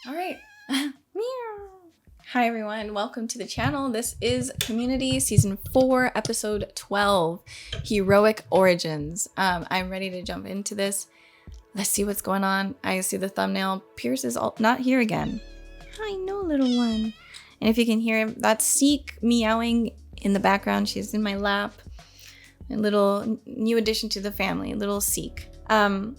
All right. Meow. Hi, everyone. Welcome to the channel. This is Community Season 4, Episode 12, Heroic Origins. I'm ready to jump into this. Let's see what's going on. I see the thumbnail. Pierce is not here again. I know, little one. And if you can hear him, that's Seek meowing in the background. She's in my lap. A little new addition to the family, little Seek. I'm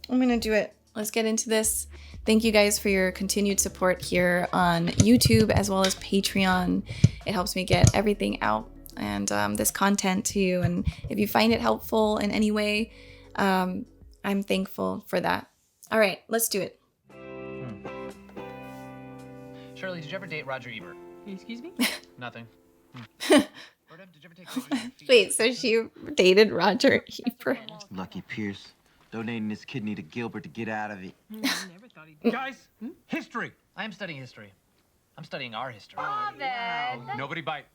going to do it. Let's get into this. Thank you guys for your continued support here on YouTube as well as Patreon. It helps me get everything out and this content to you. And if you find it helpful in any way, I'm thankful for that. All right, let's do it. Shirley, did you ever date Roger Ebert? Excuse me? Nothing. Did you ever take pictures of your feet? Wait, so she dated Roger Ebert? Lucky Pierce, donating his kidney to Gilbert to get out of it. I never thought he'd... Guys, history. I am studying history. I'm studying our history. Nobody bite.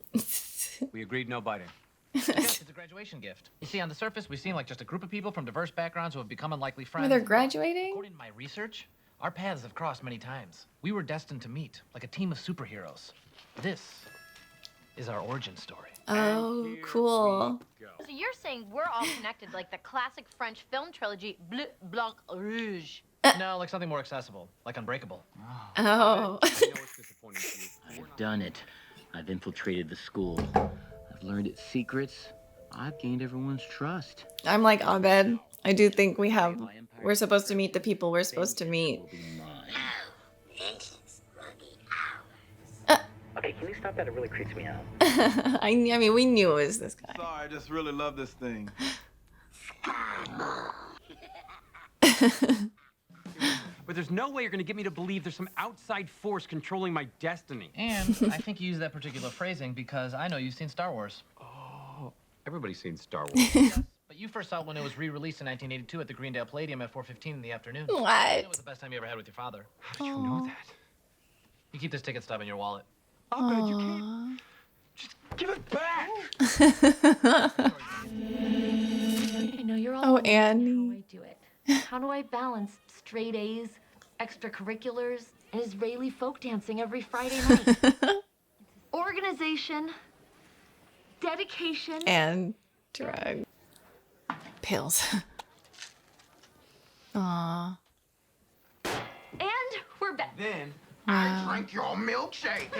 We agreed no biting. Yes, it's a graduation gift. You see, on the surface, we seem like just a group of people from diverse backgrounds who have become unlikely friends. Where they're graduating? According to my research, our paths have crossed many times. We were destined to meet, like a team of superheroes. This is our origin story. Oh, cool. So you're saying we're all connected like the classic French film trilogy Bleu, Blanc, Rouge. No, like something more accessible, like Unbreakable. Oh. I know it's disappointing to you. I've done it. I've infiltrated the school. I've learned its secrets. I've gained everyone's trust. I'm like Abed. I do think we're supposed to meet the people we're supposed to meet. Will be mine. Okay, can you stop that? It really creeps me out. I mean, we knew it was this guy. Sorry, I just really love this thing. But there's no way you're gonna get me to believe there's some outside force controlling my destiny. And I think you use that particular phrasing because I know you've seen Star Wars. Oh, everybody's seen Star Wars. Yes, but you first saw it when it was re-released in 1982 at the Greendale Palladium at 4:15 in the afternoon. It was What? the best time you ever had with your father. How did you know that? You keep this ticket stub in your wallet. Oh, God, you can't. Just give it back. I know you're all Oh, wondering Annie. how I do it. How do I balance straight A's, extracurriculars, and Israeli folk dancing every Friday night? Organization, dedication. And drug pills. Aw. And we're back. Then Wow. drink your milkshake.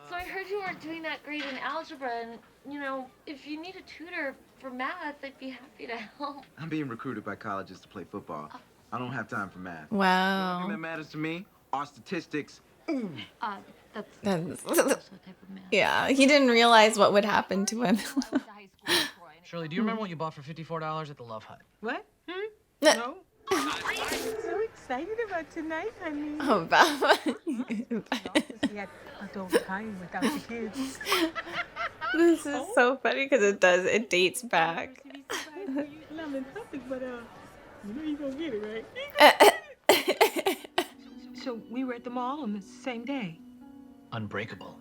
So I heard you weren't doing that great in algebra, and, you know, if you need a tutor for math, I'd be happy to help. I'm being recruited by colleges to play football. I don't have time for math. The thing Wow. that matters to me are statistics. That's That's- also a type of math. Yeah, he didn't realize what would happen to him. Shirley, do you remember what you bought for $54 at the Love Hut? What? No? I'm so excited about tonight, honey. Oh, Baba. We had adult time without the kids. This is so funny because it dates back. I'm in public, but you know you gonna get it, right? So we were at the mall on the same day. Unbreakable.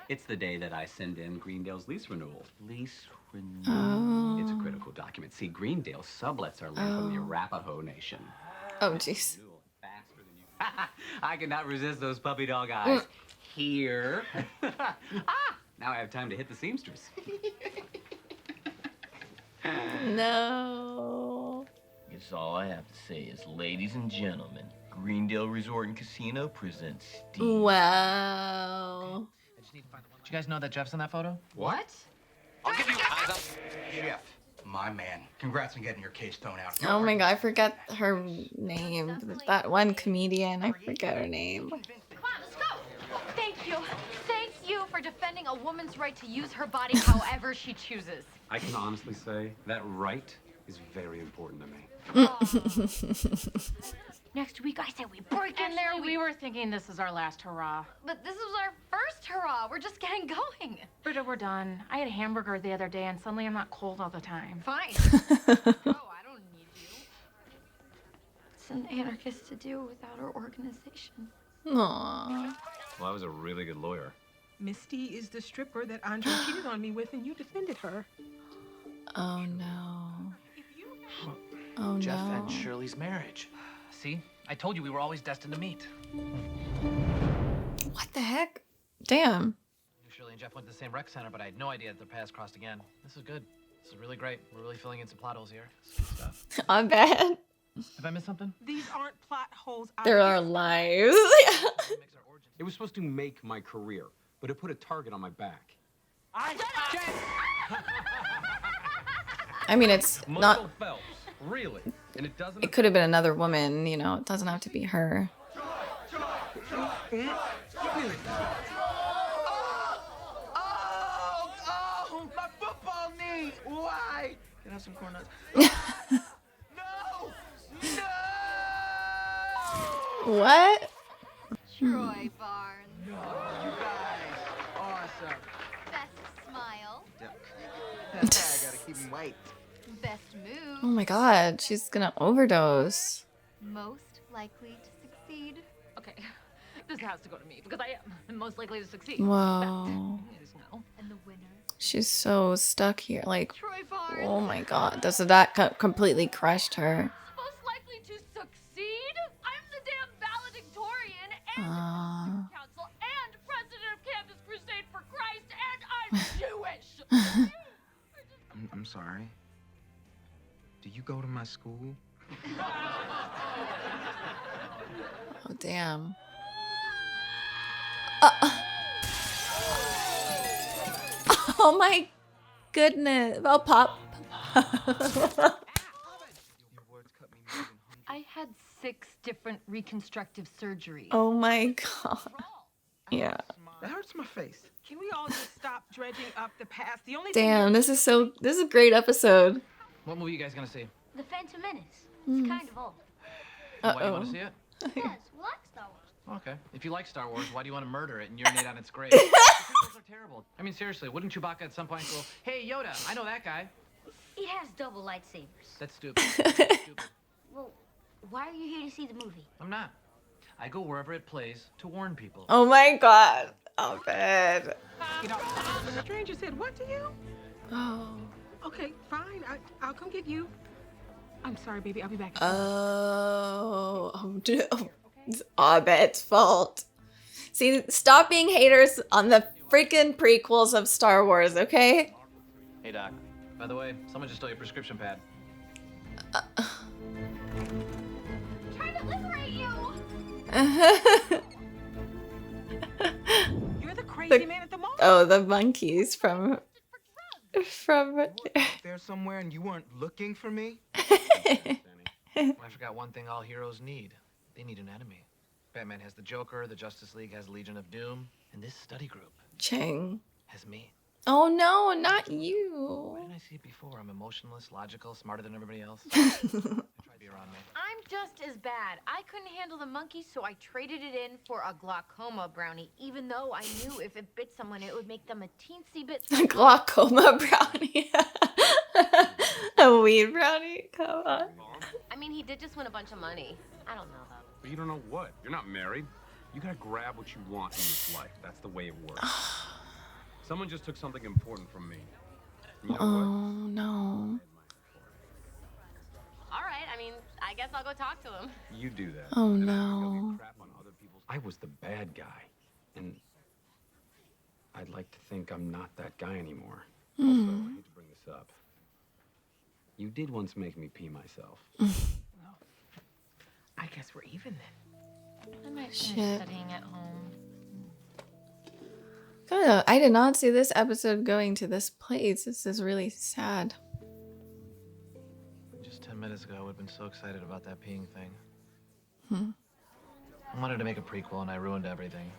It's the day that I send in Greendale's lease renewal. Lease renewal. Oh. It's a critical document. See, Greendale sublets our land from the Arapaho Nation. Oh, jeez. Renewal faster than you. I cannot resist those puppy dog eyes. Here. Now I have time to hit the seamstress. No. Guess all I have to say is, ladies and gentlemen, Greendale Resort and Casino presents Steve. Wow. Did you guys know that Jeff's in that photo? What? I'll give you eyes up. Jeff, my man. Congrats on getting your case thrown out. Oh my god, I forget her name. That one comedian, I forget her name. Come on, let's go. Thank you. Thank you for defending a woman's right to use her body however she chooses. I can honestly say that right is very important to me. Next week, I say we break in there. we were thinking this is our last hurrah. But this is our first hurrah. We're just getting going. Britta, we're done. I had a hamburger the other day, and suddenly I'm not cold all the time. Fine. Oh, I don't need you. It's an anarchist to do without our organization. Aww. Well, I was a really good lawyer. Misty is the stripper that Andre cheated on me with, and you defended her. Oh no. Oh Jeff no. and Shirley's marriage. See? I told you we were always destined to meet. What the heck? Damn. I knew Shirley and Jeff went to the same rec center, but I had no idea that their paths crossed again. This is good. This is really great. We're really filling in some plot holes here. This is stuff. I'm bad. Have I missed something? These aren't plot holes. There are lives. It was supposed to make my career, but it put a target on my back. I mean, it's not. Michael Phelps, really? And it doesn't. It could have been another woman, you know. It doesn't have to be her. Oh, my football knee. Why? Can I have some corn nuts? No! No! What? Troy Barnes. You guys, awesome. Best smile. I gotta keep him white. Best move. Oh my god, she's gonna overdose. Most likely to succeed. Okay, this has to go to me because I am most likely to succeed. Whoa. And the winner. She's so stuck here. Like, Troy Barnes. oh my god. That completely crushed her. Most likely to succeed? I'm the damn valedictorian and council and president of Campus Crusade for Christ, and I'm Jewish. I'm sorry. Do you go to my school? Oh, damn. Oh my goodness. Oh, Pop. I had 6 different reconstructive surgeries. Oh my god. Yeah. That hurts my face. Can we all just stop dredging up the past? The only Damn, this is a great episode. What movie are you guys gonna see? The Phanthom Menace. It's kind of old. Why do you want to see it? Yes, we like Star Wars. Okay. If you like Star Wars, why do you want to murder it and urinate on its grave? The prequels are terrible. I mean, seriously, wouldn't Chewbacca at some point go, "Hey, Yoda, I know that guy"? He has double lightsabers. That's stupid. Stupid. Well, why are you here to see the movie? I'm not. I go wherever it plays to warn people. Oh my god. Oh, bad. You know, the stranger said, "What to you?" Oh. Okay, fine. I'll come get you. I'm sorry, baby. I'll be back. Oh no. It's Abed's fault. See, stop being haters on the freaking prequels of Star Wars, okay? Hey, Doc. By the way, someone just stole your prescription pad. Trying to liberate you. You're the crazy man at the mall. Oh, the monkeys from. There somewhere and you weren't looking for me? I forgot one thing all heroes need. They need an enemy. Batman has the Joker, the Justice League has Legion of Doom, and this study group Chang. has me. Oh no, not Why you. didn't I see it before? I'm emotionless, logical, smarter than everybody else. Try to be around me. I'm just as bad. I couldn't handle the monkey, so I traded it in for a glaucoma brownie, even though I knew if it bit someone, it would make them a teensy bit. A glaucoma brownie. A weed brownie? Come on. I mean, he did just win a bunch of money. I don't know, though. But you don't know what. You're not married. You gotta grab what you want in this life. That's the way it works. Someone just took something important from me. You know Oh no. All right, I mean, I guess I'll go talk to him. what? You do that. Oh, And then no. go get crap on other people's. I was the bad guy, and I'd like to think I'm not that guy anymore. Also, I hate to bring this up. You did once make me pee myself. I guess we're even then. I might finish Shit. studying at home. God, I did not see this episode going to this place. This is really sad. Just 10 minutes ago, I would have been so excited about that peeing thing. Hmm. I wanted to make a prequel, and I ruined everything.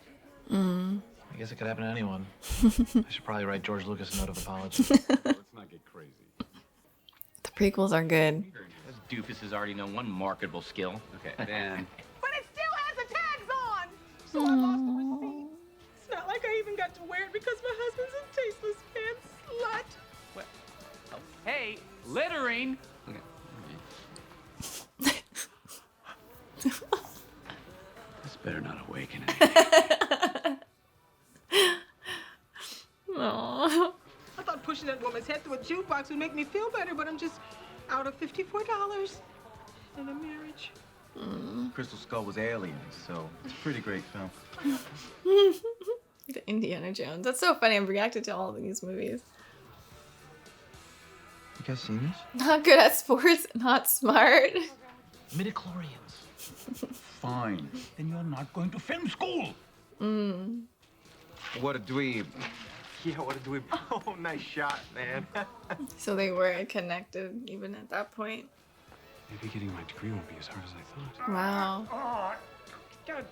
Mm. I guess it could happen to anyone. I should probably write George Lucas a note of apology. Let's not get crazy. The prequels are good. Those doofuses already know one marketable skill. Okay, then. But it still has the tags on. So I lost the receipt. It's not like I even got to wear it because my husband's a tasteless pants slut. What? Oh, hey, littering. Okay. This better not awaken anything. Aww. I thought pushing that woman's head through a jukebox would make me feel better, but I'm just out of $54 in a marriage. Crystal Skull was aliens, so it's a pretty great film. The Indiana Jones. That's so funny. I've reacted to all of these movies. You guys seen this? Not good at sports, not smart. Midichlorians. Fine. Then you're not going to film school. What a dweeb. Yeah, what a dweeb. Oh, nice shot, man. So they were connected even at that point. Maybe getting my degree won't be as hard as I thought. Wow. Sir,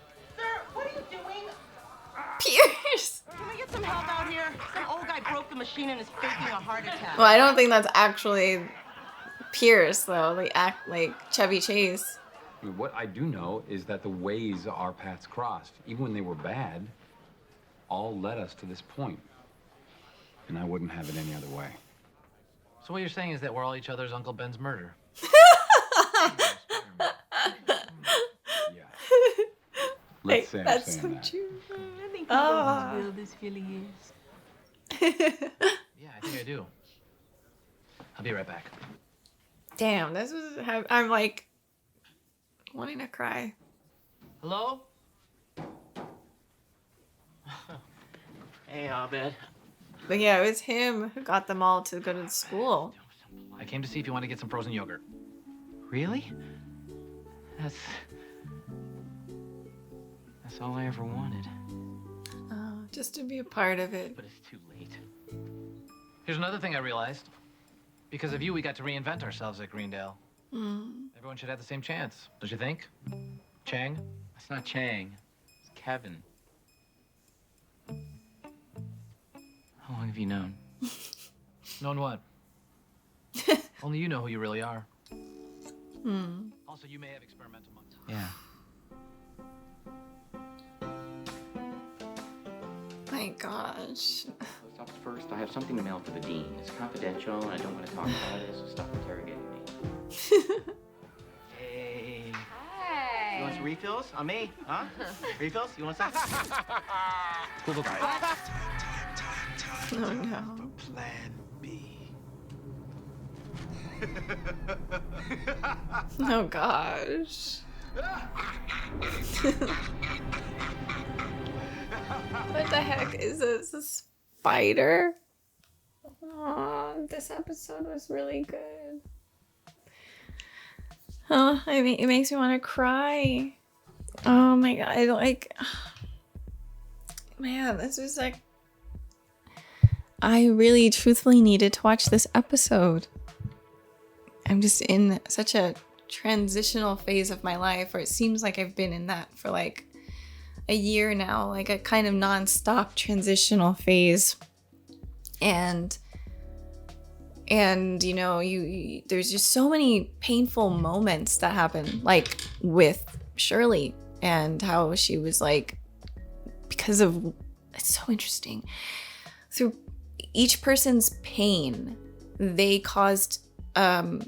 what are you doing? Pierce! Can we get some help out here? Some old guy broke the machine and is faking a heart attack. Well, I don't think that's actually Pierce, though. They act like Chevy Chase. I mean, what I do know is that the ways our paths crossed, even when they were bad, all led us to this point. And I wouldn't have it any other way. So what you're saying is that we're all each other's Uncle Ben's murder. Yeah. Let's say I'm That's saying so that. true. I think he knows as real this feeling is. Yeah, I think I do. I'll be right back. Damn, this was. I'm like wanting to cry. Hello? Hey, Abed. But yeah, it was him who got them all to go to school. I came to see if you want to get some frozen yogurt. Really? That's all I ever wanted. Just to be a part of it. But it's too late. Here's another thing I realized. Because of you, we got to reinvent ourselves at Greendale. Everyone should have the same chance, don't you think? Chang? It's not Chang. It's Kevin. How long have you known? Known what? Only you know who you really are. Also, you may have experimental months. Yeah. My gosh. Post office first. I have something to mail for the dean. It's confidential, and I don't want to talk about it, so stop interrogating me. Hey. Hi. You want some refills? On me? Huh? Refills? You want some? Cool. Oh no. Plan B. Oh gosh. What the heck is this? A spider? Oh, this episode was really good. Oh, I mean, it makes me want to cry. Oh my god, I don't like. Man, this was like. I really truthfully needed to watch this episode. I'm just in such a transitional phase of my life, or it seems like I've been in that for like a year now, like a kind of non-stop transitional phase. And you know, you there's just so many painful moments that happen, like with Shirley and how she was like, because of, it's so interesting, through each person's pain, they caused a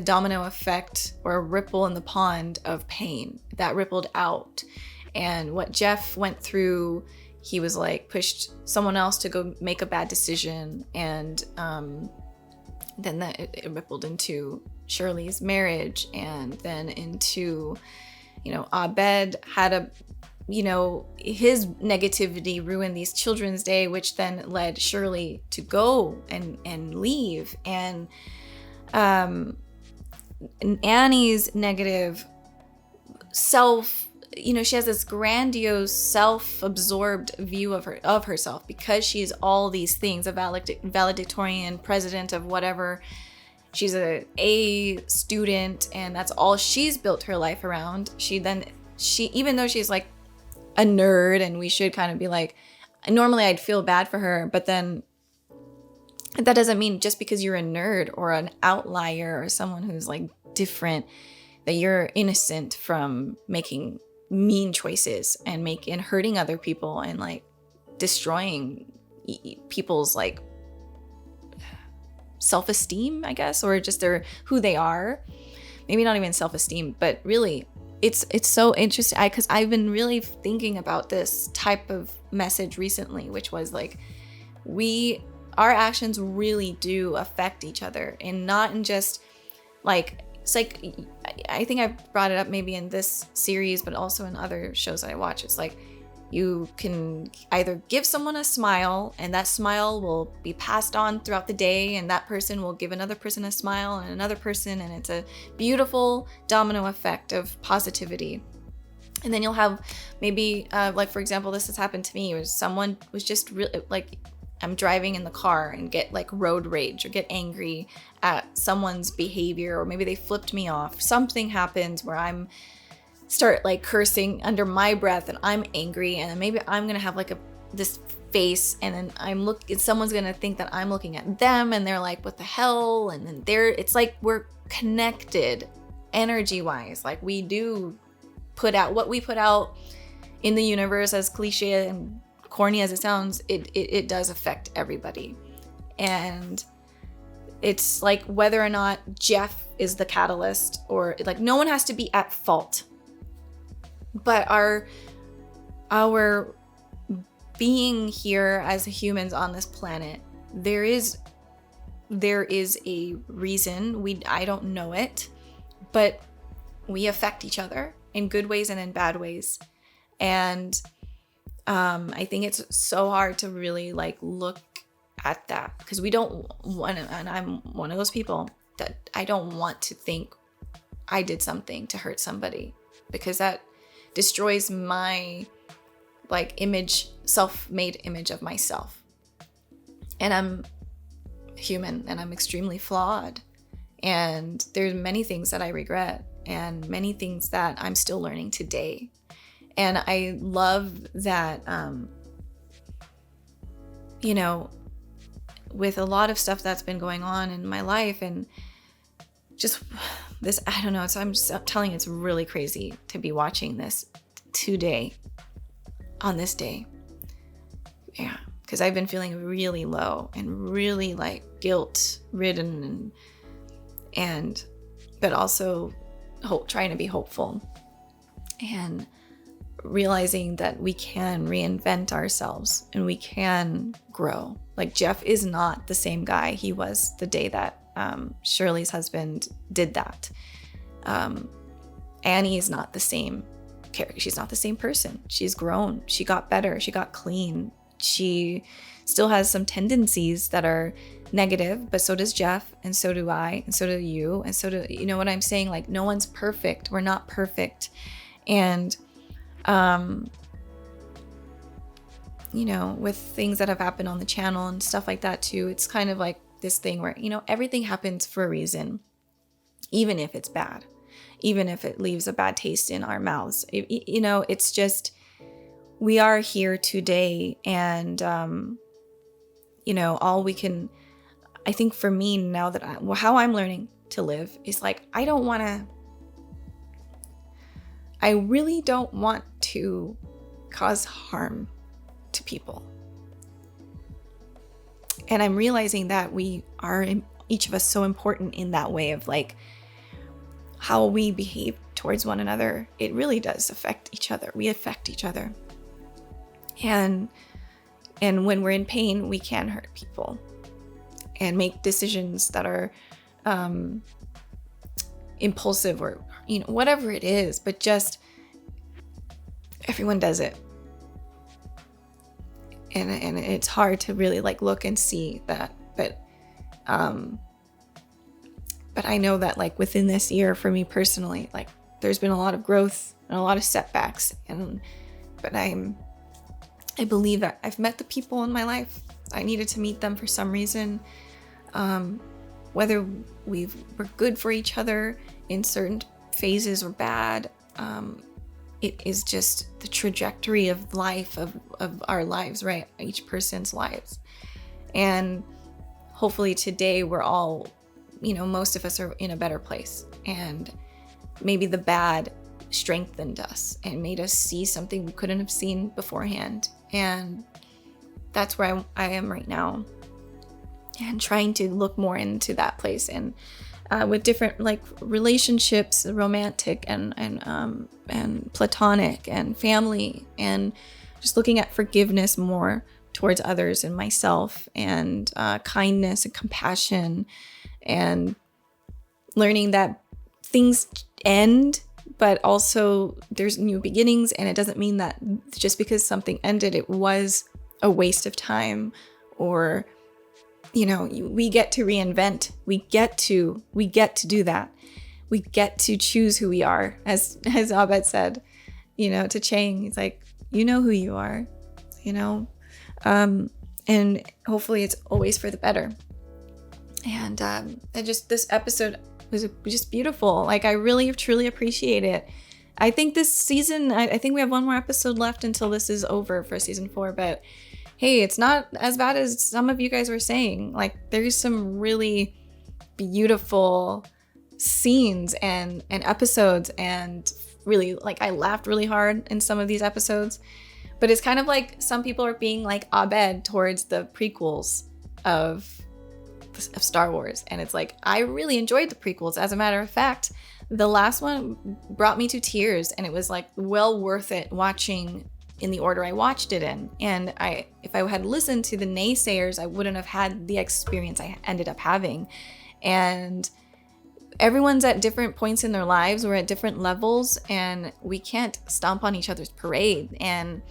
domino effect or a ripple in the pond of pain that rippled out. And what Jeff went through, he was like pushed someone else to go make a bad decision, and then that it rippled into Shirley's marriage, and then into, you know, Abed had a, you know, his negativity ruined these children's day, which then led Shirley to go and leave. And Annie's negative self, you know, she has this grandiose self-absorbed view of herself because she's all these things, a valedictorian, president of whatever. She's a student, and that's all she's built her life around. She even though she's like a nerd, and we should kind of be like, normally I'd feel bad for her, but then that doesn't mean just because you're a nerd or an outlier or someone who's like different that you're innocent from making mean choices and hurting other people and like destroying people's like self-esteem, I guess, or just who they are. Maybe not even self-esteem, but really it's so interesting because I've been really thinking about this type of message recently, which was like, our actions really do affect each other, and not in just like it's like, I think I've brought it up maybe in this series, but also in other shows that I watch. It's like you can either give someone a smile, and that smile will be passed on throughout the day, and that person will give another person a smile and another person, and it's a beautiful domino effect of positivity. And then you'll have maybe, like for example, this has happened to me, where someone was just really like, I'm driving in the car and get like road rage or get angry at someone's behavior, or maybe they flipped me off. Something happens where I'm start like cursing under my breath and I'm angry, and then maybe I'm gonna have like this face, and then someone's gonna think that I'm looking at them, and they're like, what the hell? And then it's like we're connected energy wise. Like we do put out what we put out in the universe, as cliche and corny as it sounds, it does affect everybody. And it's like whether or not Jeff is the catalyst, or like no one has to be at fault, but our being here as humans on this planet, there is a reason. I don't know it, but we affect each other in good ways and in bad ways. And I think it's so hard to really like look at that, because we don't want to, and I'm one of those people that I don't want to think I did something to hurt somebody, because that destroys my like self-made image of myself. And I'm human, and I'm extremely flawed, and there's many things that I regret, and many things that I'm still learning today. And I love that, you know, with a lot of stuff that's been going on in my life, and just this, I don't know. So I'm just telling you, it's really crazy to be watching this today, on this day. Yeah, because I've been feeling really low and really like guilt ridden, and but also trying to be hopeful, and realizing that we can reinvent ourselves and we can grow. Like Jeff is not the same guy he was the day that Shirley's husband did that. Annie is not the same character. She's not the same person. She's grown. She got better. She got clean. She still has some tendencies that are negative, but so does Jeff, and so do I, and so do you, and so do, you know what I'm saying? Like no one's perfect. We're not perfect. And you know, with things that have happened on the channel and stuff like that too, it's kind of like this thing where, you know, everything happens for a reason, even if it's bad, even if it leaves a bad taste in our mouths. You know, it's just, we are here today, and you know, all we can, I think for me now that how I'm learning to live is like, I really don't want to cause harm to people. And I'm realizing that we are, each of us, so important in that way of like how we behave towards one another. It really does affect each other. We affect each other. And when we're in pain, we can hurt people and make decisions that are impulsive, or, you know, whatever it is, but just everyone does it. And it's hard to really like look and see that, but I know that like within this year for me personally, like there's been a lot of growth and a lot of setbacks, but I believe that I've met the people in my life I needed to meet them for some reason, whether we're good for each other in certain phases or bad. It is just the trajectory of life, of our lives, right? Each person's lives. And hopefully today we're all, you know, most of us are in a better place. And maybe the bad strengthened us and made us see something we couldn't have seen beforehand. And that's where I am right now. And trying to look more into that place, and with different like relationships, romantic and platonic and family, and just looking at forgiveness more towards others and myself, and kindness and compassion, and learning that things end, but also there's new beginnings, and it doesn't mean that just because something ended, it was a waste of time, or, you know, we get to reinvent. We get to do that. We get to choose who we are, as Abed said, you know, to Chang. He's like, you know who you are, you know, and hopefully it's always for the better. And just this episode was just beautiful. Like, I really truly appreciate it. I think this season, I think we have one more episode left until this is over for season 4, but hey, it's not as bad as some of you guys were saying. Like, there's some really beautiful scenes and episodes, and really, like, I laughed really hard in some of these episodes. But it's kind of like some people are being like Abed towards the prequels of Star Wars, and it's like, I really enjoyed the prequels. As a matter of fact, the last one brought me to tears, and it was like well worth it watching in the order I watched it in. And if I had listened to the naysayers, I wouldn't have had the experience I ended up having. And everyone's at different points in their lives. We're at different levels, and we can't stomp on each other's parade. And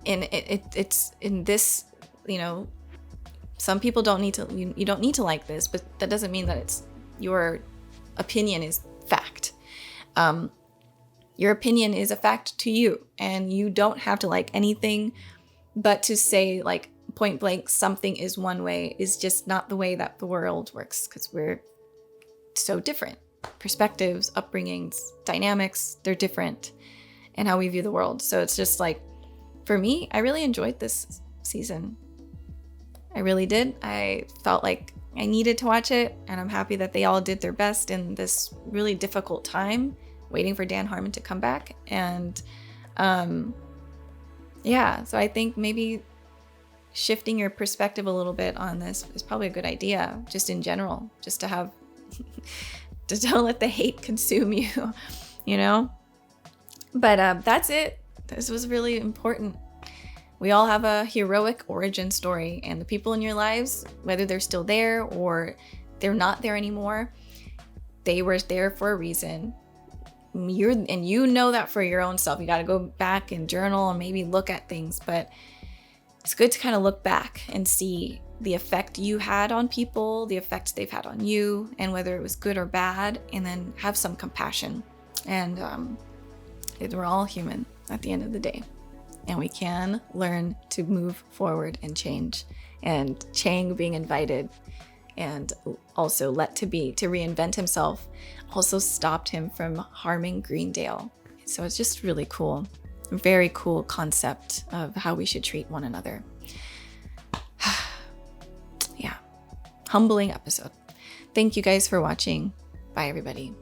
it's in this, you know, some people don't need to, you don't need to like this, but that doesn't mean that it's your opinion is fact. Your opinion is a fact to you, and you don't have to like anything, but to say like point blank something is one way is just not the way that the world works, because we're so different. Perspectives, upbringings, dynamics, they're different, and how we view the world. So it's just like, for me, I really enjoyed this season. I really did. I felt like I needed to watch it, and I'm happy that they all did their best in this really difficult time, waiting for Dan Harmon to come back. And yeah, so I think maybe shifting your perspective a little bit on this is probably a good idea, just in general, just to have, just don't let the hate consume you, you know? But that's it. This was really important. We all have a heroic origin story, and the people in your lives, whether they're still there or they're not there anymore, they were there for a reason. You know that for your own self. You got to go back and journal and maybe look at things, but it's good to kind of look back and see the effect you had on people, the effect they've had on you, and whether it was good or bad, and then have some compassion. And we're all human at the end of the day. And we can learn to move forward and change. And Chang being invited and also let to reinvent himself also stopped him from harming Greendale. So it's just really cool. A very cool concept of how we should treat one another. Yeah. Humbling episode. Thank you guys for watching. Bye, everybody.